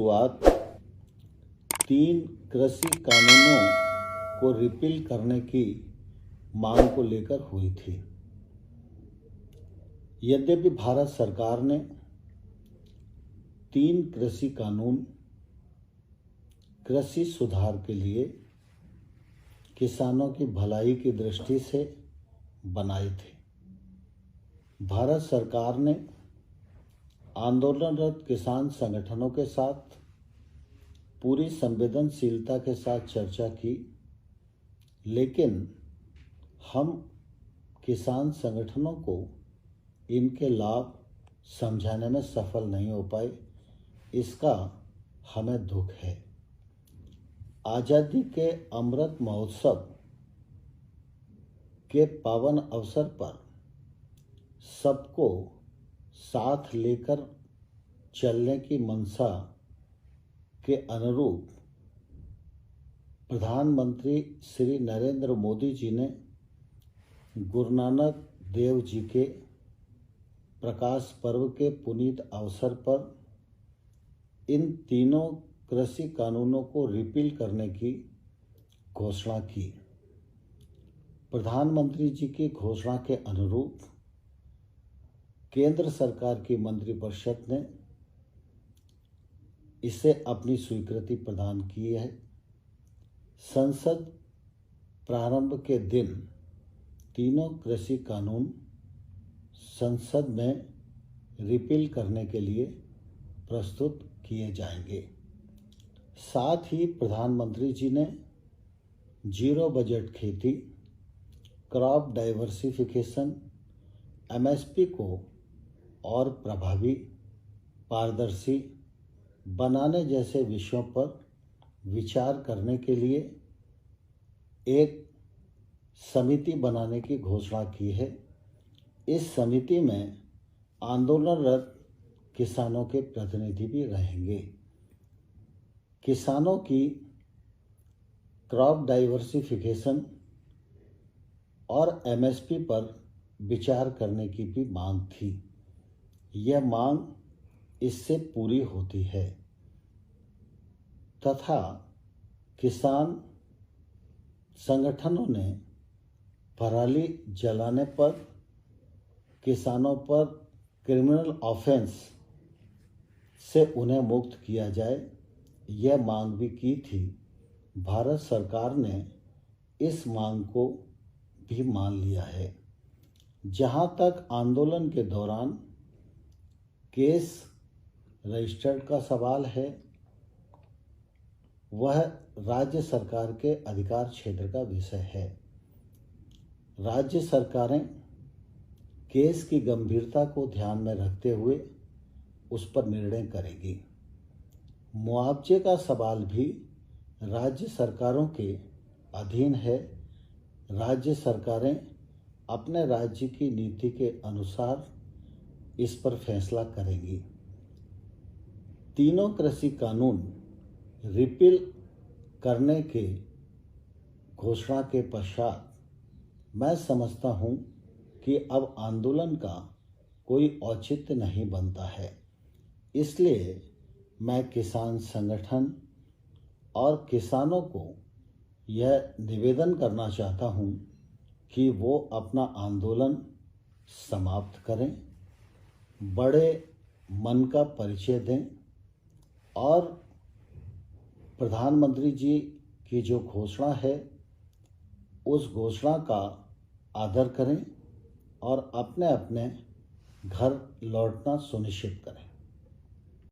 शुरुआत 3 कृषि कानूनों को रिपील करने की मांग को लेकर हुई थी। यद्यपि भारत सरकार ने 3 कृषि कानून कृषि सुधार के लिए किसानों की भलाई की दृष्टि से बनाए थे, भारत सरकार ने आंदोलनरत किसान संगठनों के साथ पूरी संवेदनशीलता के साथ चर्चा की, लेकिन हम किसान संगठनों को इनके लाभ समझाने में सफल नहीं हो पाए। इसका हमें दुख है। आज़ादी के अमृत महोत्सव के पावन अवसर पर सबको साथ लेकर चलने की मंशा के अनुरूप प्रधानमंत्री श्री नरेंद्र मोदी जी ने गुरु नानक देव जी के प्रकाश पर्व के पुनीत अवसर पर इन तीनों कृषि कानूनों को रिपील करने की घोषणा की। प्रधानमंत्री जी की घोषणा के अनुरूप केंद्र सरकार की मंत्रिपरिषद ने इसे अपनी स्वीकृति प्रदान की है। संसद प्रारंभ के दिन तीनों कृषि कानून संसद में रिपील करने के लिए प्रस्तुत किए जाएंगे। साथ ही प्रधानमंत्री जी ने जीरो बजट खेती, क्रॉप डाइवर्सिफिकेशन, एमएसपी को और प्रभावी, पारदर्शी बनाने जैसे विषयों पर विचार करने के लिए एक समिति बनाने की घोषणा की है। इस समिति में आंदोलनरत किसानों के प्रतिनिधि भी रहेंगे। किसानों की क्रॉप डाइवर्सिफिकेशन और एमएसपी पर विचार करने की भी मांग थी। यह मांग इससे पूरी होती है तथा किसान संगठनों ने पराली जलाने पर किसानों पर क्रिमिनल ऑफेंस से उन्हें मुक्त किया जाए, यह मांग भी की थी। भारत सरकार ने इस मांग को भी मान लिया है। जहां तक आंदोलन के दौरान केस रजिस्टर्ड का सवाल है, वह राज्य सरकार के अधिकार क्षेत्र का विषय है। राज्य सरकारें केस की गंभीरता को ध्यान में रखते हुए उस पर निर्णय करेगी। मुआवजे का सवाल भी राज्य सरकारों के अधीन है। राज्य सरकारें अपने राज्य की नीति के अनुसार इस पर फैसला करेंगी। तीनों कृषि कानून रिपील करने के घोषणा के पश्चात मैं समझता हूं कि अब आंदोलन का कोई औचित्य नहीं बनता है। इसलिए मैं किसान संगठन और किसानों को यह निवेदन करना चाहता हूं कि वो अपना आंदोलन समाप्त करें, बड़े मन का परिचय दें और प्रधानमंत्री जी की जो घोषणा है उस घोषणा का आदर करें और अपने अपने घर लौटना सुनिश्चित करें।